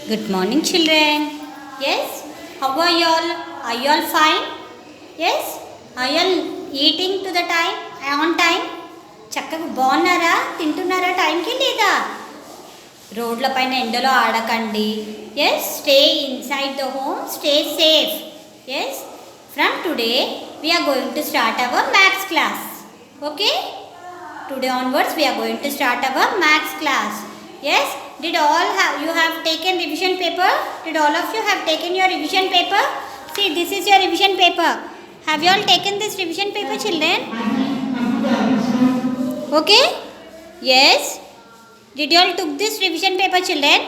Good morning, children. Yes, how are you all? Are you all fine? Yes, are you all eating to the time? On time? చక్కగా బాగున్నారా? తింటున్నారా టైంకి లేదా? రోడ్ల పైన ఎండలో ఆడకండి. Yes, stay inside the home, stay safe. Yes, from today we are going to start our maths class. Okay? Today onwards we are going to start our maths class. Yes, did all you have taken revision paper? Did all of you have taken your revision paper? See, this is your revision paper. Have you all taken this revision paper, children? Okay? Yes. Did you all took this revision paper, children?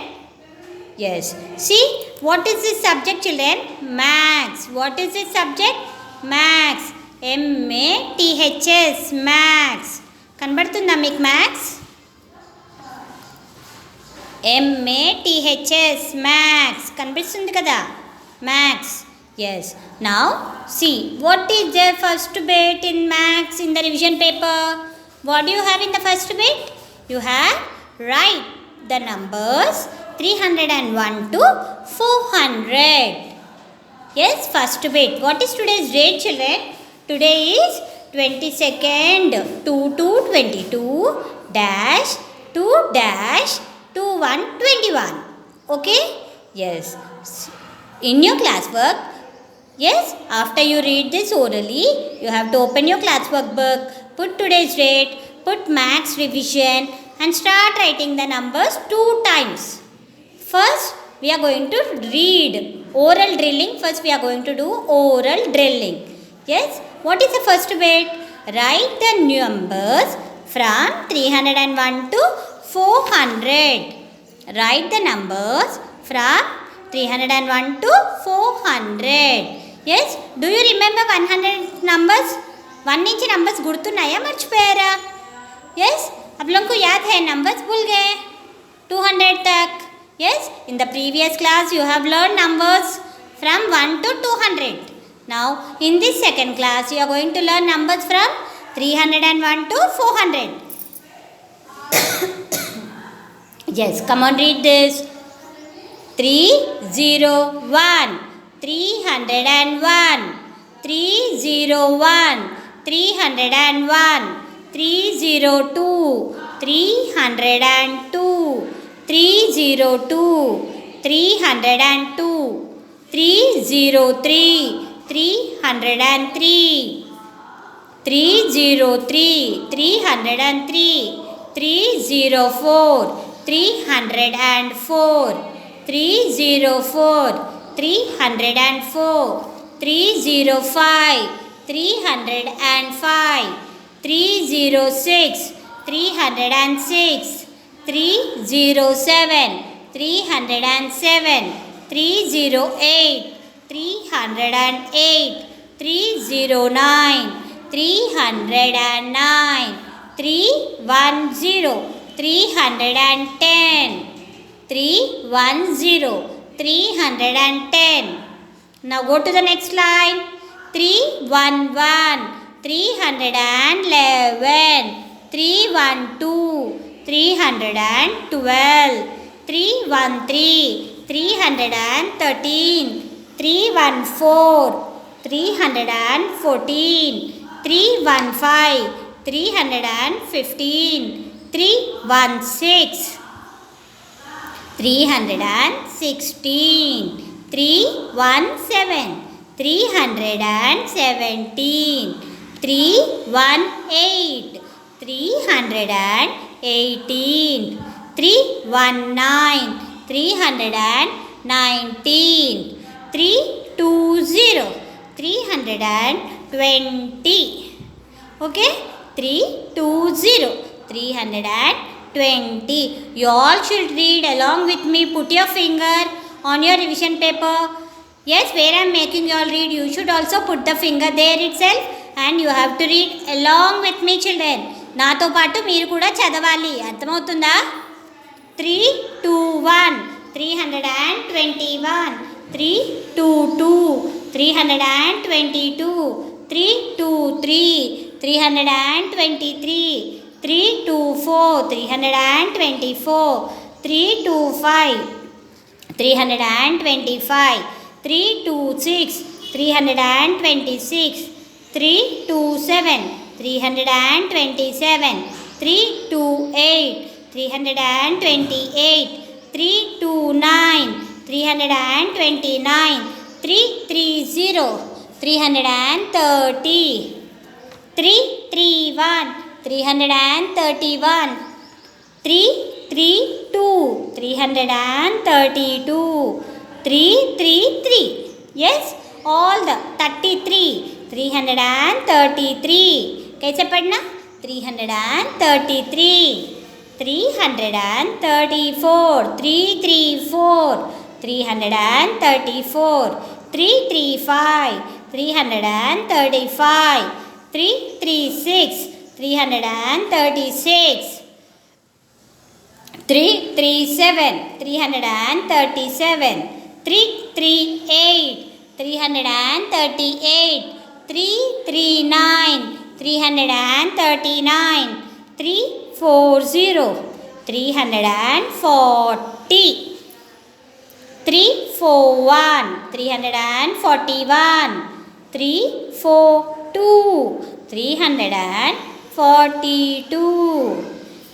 Yes. See, what is this subject, children? Maths. What is this subject? Maths. MATHS. Maths. కనబడుతుందా మీకు maths? MATHS. Maths కనిపిస్తుంది కదా, maths. Yes. Now see what is the first bit in maths in the revision paper. What you have in the first bit? You have write the numbers 301 to 400. Yes, first bit. What is today's date, children? Today is 22nd 2/22 dash 2 dash 2121. Okay? Yes. In your classwork, yes, after you read this orally, you have to open your classwork book, put today's date, put maths revision and start writing the numbers 2 times. First, we are going to read oral drilling. First, we are going to do oral drilling. Yes, what is the first bit? Write the numbers from 301 to 400. Write the numbers from 301 to 400. Yes, do you remember 100 numbers? 1 నుంచి numbers గుర్తున్నాయా, మర్చిపోయారా? Yes, आप लोगों को याद है, numbers भूल गए 200 तक. Yes, in the previous class you have learned numbers from 1 to 200. Now in this second class you are going to learn numbers from 301 to 400. Yes, come on, read this. 301 301 301 301 302 302 302 302 303 303 303 303 304 304 304 304 305 305 306 306 307 307 308 308 309 309 310 310 310 310. Now go to the next line. 311 311 312 312 313 313 314 314 315 315 316 316 317 317 318 318 319 319 320 320. Okay, 320 320. You all should read along with me. Put your finger on your revision paper. Yes, where I am making you all read, you should also put the finger there itself and you have to read along with me, children. నాతో పాటు మీరు కూడా చదవాలి, అర్థమవుతుందా? 321 321 322 322 323 323 324 324 325 325. 3 2 6, 326. 3 2 7, 327. 3 2 8, 328. 3 2 9, 329. 3 3 0, 330. 3 3 1, 331. 3 3 2, 332. 3 3 3. Yes, all the 33. 333. कैसे पढ़ना? 333. 334. 334. 334. 335. 335. 336. 336. 337. 337. 338. 338. 339. 339. 340. 340. 341. 341. 342. 342.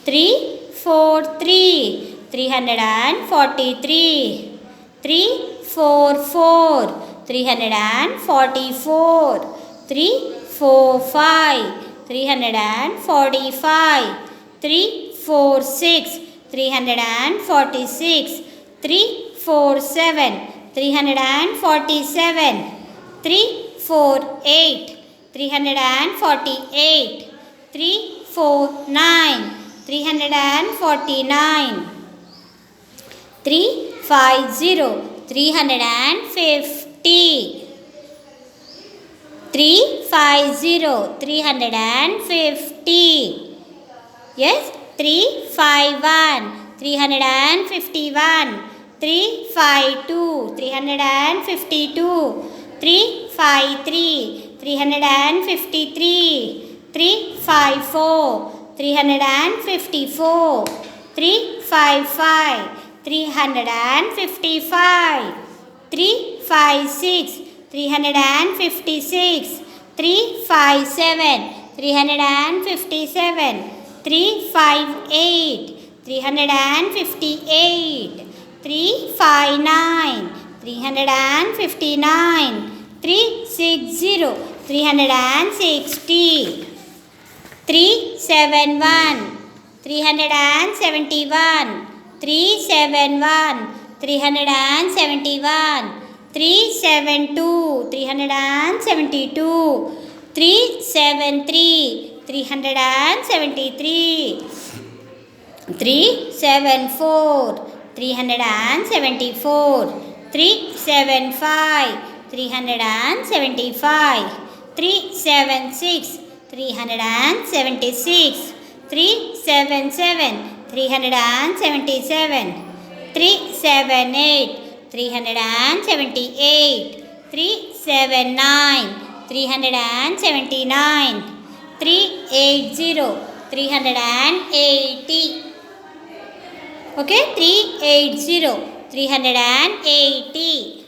343. 343. 344. 344. 345. 345. 346. 346. 347. 347. 348. 348. 349. 349. 350. 350. 350. 350. Yes, 351. 351. 352. 352. 353. 353. 354. 354. 355. 355. 356. 356. 357. 357. 358. 358. 359. 359. 360. 360. 371. 371. 371. 371. 372. 372. 373. 373. 374. 374. 375. 375. 376. 376. 377. 377. 378. 378. 379. 379. 380. 380. Okay, 380. 380.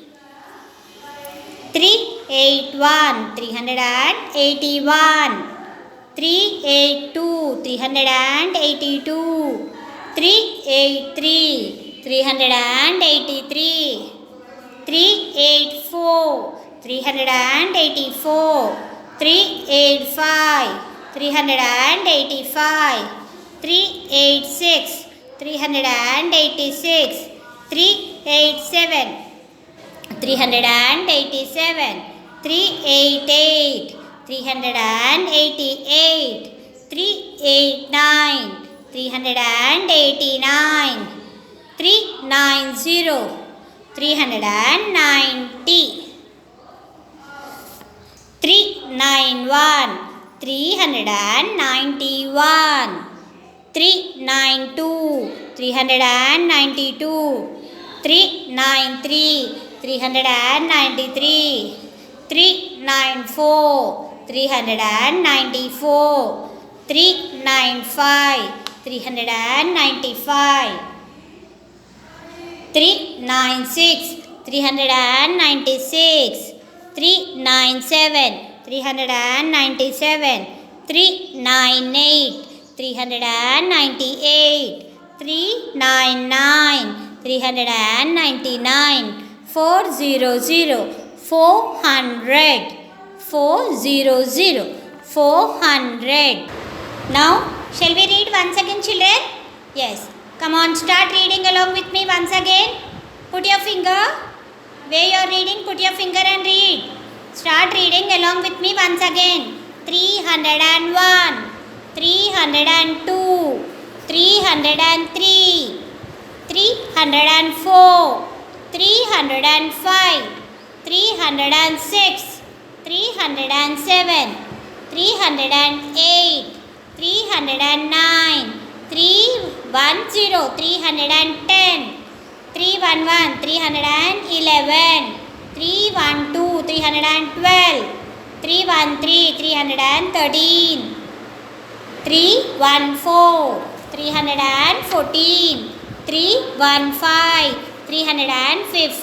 381. 381. 382. 382. 383. 383. 384. 384. 385. 385. 386. 386. 387. 387. 388. 388. 389. 389. 390. 390. 391. 391. 392. 392. 393. 393. 394. 394. 395. 395. 396, 396, 397, 397, 398, 398, 399, 399, 400, 400, 400, 400. Now, shall we read once again, children? Yes. Come on, start reading along with me once again. Put your finger where you are reading, put your finger and read. Start reading along with me once again. 301, 302, 303, 304, 305, 306, 307, 308, 309, 310, 310, 311, 311, 312, 312, 313, 313, 314, 314, 315, 315,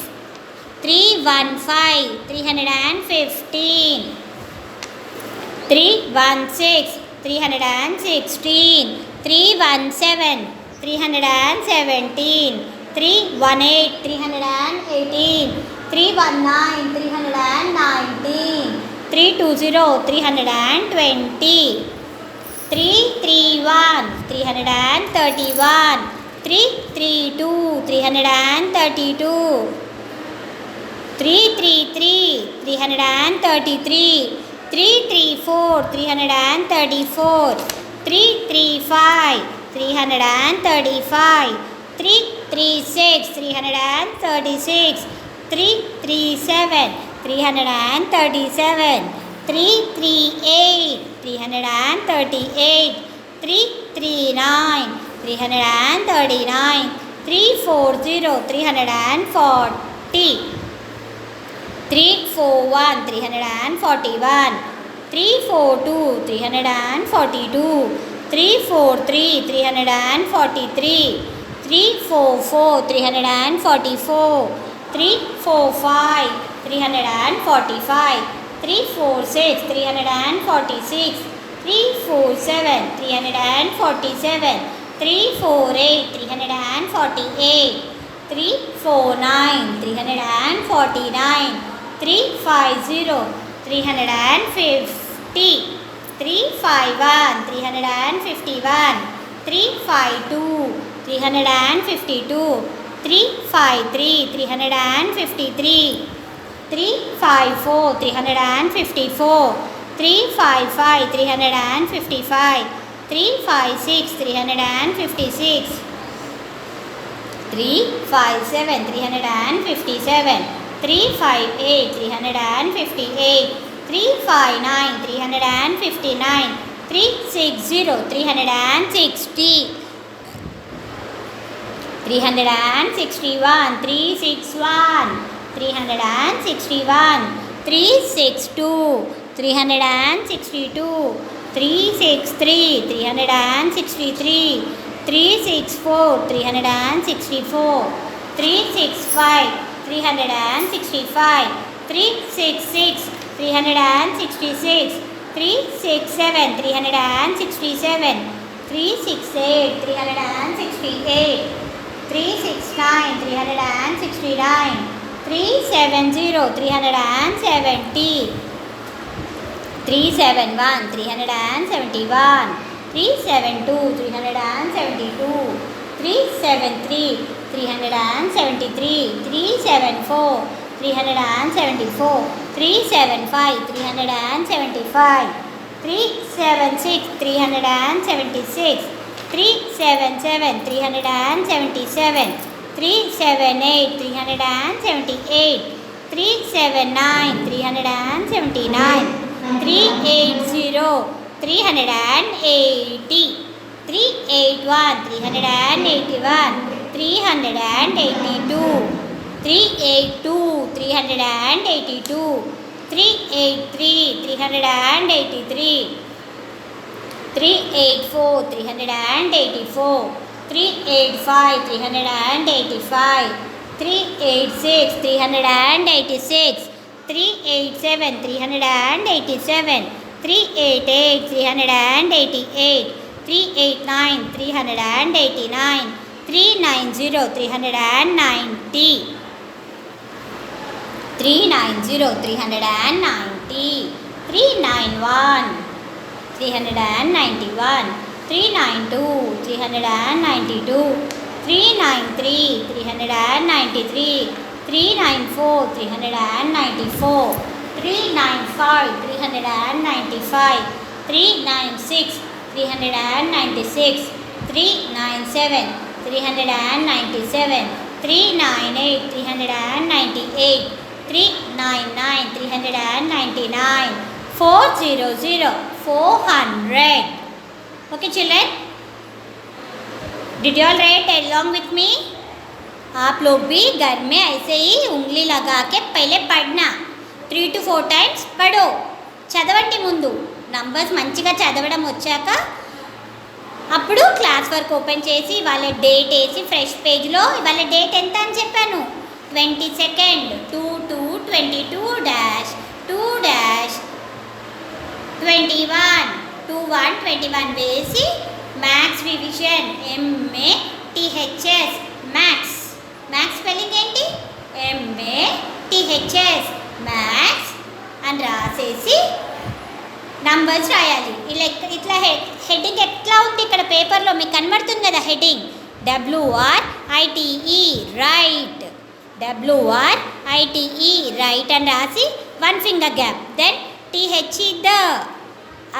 315, 315, 316, 316, 317, 317, 318, 318, 319, 319, 320, 320, 331, 331, 332, 332, 333, 333, 334, 334, 335, 335, 336, 336, 337, 337, 338, 338, 339, 339, 340, 340, 341, 341, 342, 342, 343, 343, 344, 344, 345, 345, 346, 346, 347, 347, 348, 348, 349, 349, 350, 350, 351, 351, 352, 352, 353, 353, 354, 354, 355, 355, 356, 356, 357, 357, 358, 358, 359, 359, 360, 360, 361, 361, 361, 362, 362, 363, 363, 364, 364, 365, 365, 366, 366, 367, 367, 368, 368, 369, 369, 370, 370, 371, 371, 372, 372, 373, 373, 374, 374, 375, 375, 376, 376, 377, 377, 378, 378, 379, 379, 380, 380, 381, 381, 382, 382, 382, 383, 383, 384, 384, 385, 385, 386, 386, 387, 387, 388, 388, 389, 389, 390, 390, 390, 390, 391, 391, 392, 392, 393, 393, 394, 394, 395, 395, 396, 396, 397, 397, 398, 398, 399, 399, 400, 400. Okay children, did you all write along with me? आप लोग भी घर में ऐसे ही उंगली लगा के पहले पढ़ना 3 to 4 times పడో చదవండి ముందు నంబర్స్ మంచిగా చదవడం వచ్చాక అప్పుడు క్లాస్ వర్క్ ఓపెన్ చేసి వాళ్ళ డేట్ వేసి ఫ్రెష్ పేజ్లో వాళ్ళ డేట్ ఎంత అని చెప్పాను 22nd 2/22-2-21 వేసి maths revision MATHS maths spelling ఏంటి MATHS మ్యాథ్స్ అని రాసేసి నంబర్స్ రాయాలి. ఇట్లా హెడ్డింగ్ ఎట్లా ఉంది ఇక్కడ పేపర్లో మీకు కనబడుతుంది కదా heading WRITE right WRITE right అని రాసి 1 finger gap, then THE the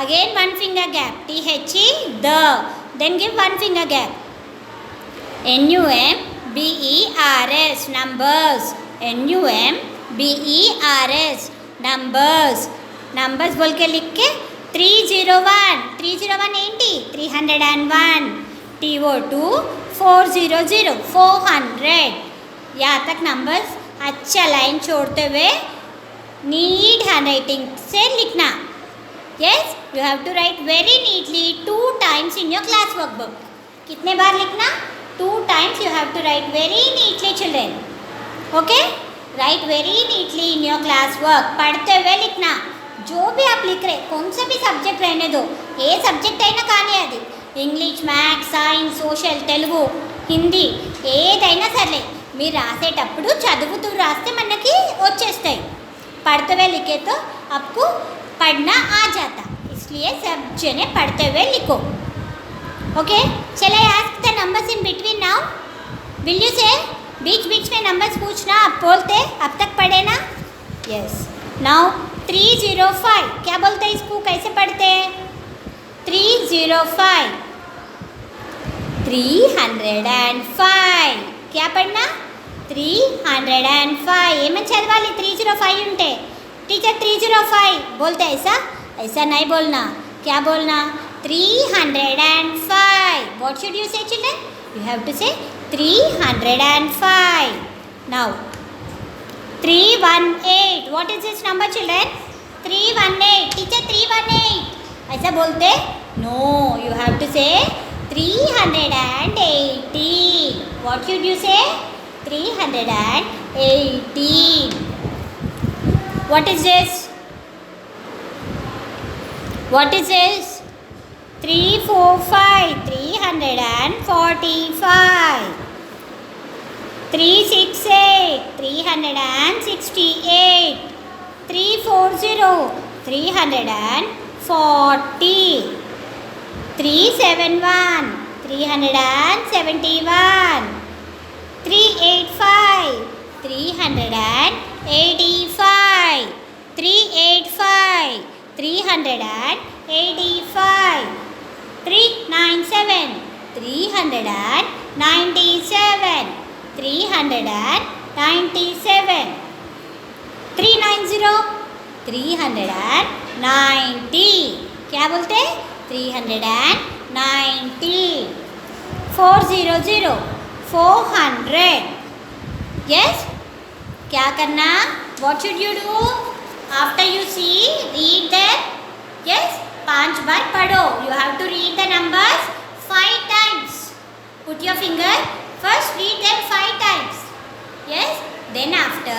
again 1 finger gap, THE the, then give 1 finger gap, NUMBERS numbers, NUMBERS numbers बोल के लिख के 301 ఏంటి 301, TO2 400 400. यहाँ तक नंबर्स अच्छा लाइन छोड़ते हुए नीट हैंड राइटिंग से लिखना. Yes, you have to write very neatly 2 times in your class workbook. कितने बार लिखना 2 times you have to write very neatly children. Okay, write very neatly in your class work. पढ़ते हुए लिखना. जो भी आप लिख रहे कौन सा भी सब्जेक्ट रहने दो, ఏ సబ్జెక్ట్ అయినా కానీ అది English, maths, science, social, Telugu, Hindi ఏదైనా సరే మీరు రాసేటప్పుడు చదువుతూ రాస్తే మనకి వచ్చేస్తాయి. पढ़ते हुए लिखे तो आपको पढ़ना आ जाता, इसलिए सब जने पढ़ते हुए लिखो. ओके, चलिए ask the numbers in between now. Will you से बीच बीच में नंबर्स पूछना, आप बोलते अब तक पढ़े ना. यस, नाउ 305 क्या बोलते हैं, इसको कैसे पढ़ते हैं 305 305 क्या पढ़ना 305. ఏమని చదవాలి 305 ఉంటే टीचर 305 बोलते ऐसा नहीं बोलना. क्या बोलना 305. What should you say children? You have to say 305. Now 318. What is this number children? 318. Teacher 318 ऐसा बोलते no, you have to say 318. What should you say 318. What is this? What is this? 345 345. 368 368. 340 340. 371 371. 385 385. 385 385. 397 397. 397. 390 390. क्या बोलते हैं 390. 400 400. Yes, क्या करना what should you do after you see read them. Yes, 5 बार पढ़ो. You have to read the numbers 5 times. Put your finger first, read them 5 times. Yes? Then after,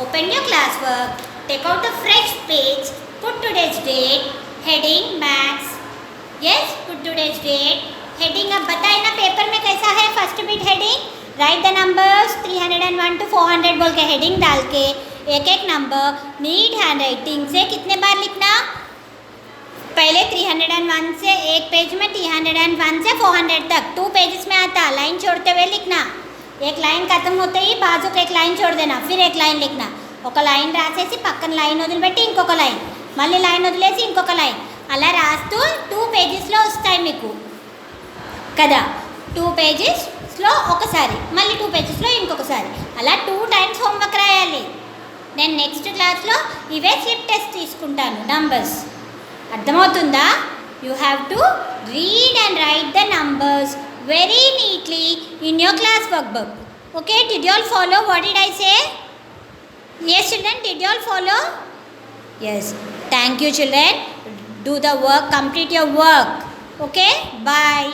open your classwork, take out a fresh page, put today's date, heading maths. Yes, put today's date. Heading अब बताए ना paper में कैसा है first bit heading. Right the numbers 301 to 400 बोल के heading डाल के एक एक नंबर नीट हैंड राइटिंग से कितने बार लिखना. पहले 301 से एक पेज में 301 से 400 तक 2 पेजेस में आता. लाइन छोड़ते हुए लिखना. एक लाइन खत्म होते ही बाजू को एक लाइन छोड़ देना. फिर एक लाइन लिखना. ఒక లైన్ రాసేసి పక్కన లైన్ వదిలిపెట్టి ఇంకొక లైన్, మళ్ళీ లైన్ వదిలేసి ఇంకొక లైన్, అలా రాస్తూ 2 పేజెస్లో వస్తాయి మీకు కదా. 2 పేజెస్లో ఒకసారి, మళ్ళీ 2 పేజెస్లో ఇంకొకసారి, అలా 2 టైమ్స్ హోంవర్క్ రాయాలి. నేను నెక్స్ట్ క్లాస్లో ఇవే స్లిప్ టెస్ట్ తీసుకుంటాను నంబర్స్. అర్థమవుతుందా? You have to read and right the numbers very neatly in your class workbook. Okay, did you all follow what did I say? Yes children, did you all follow? Yes, thank you children. Do the work, complete your work. Okay, bye.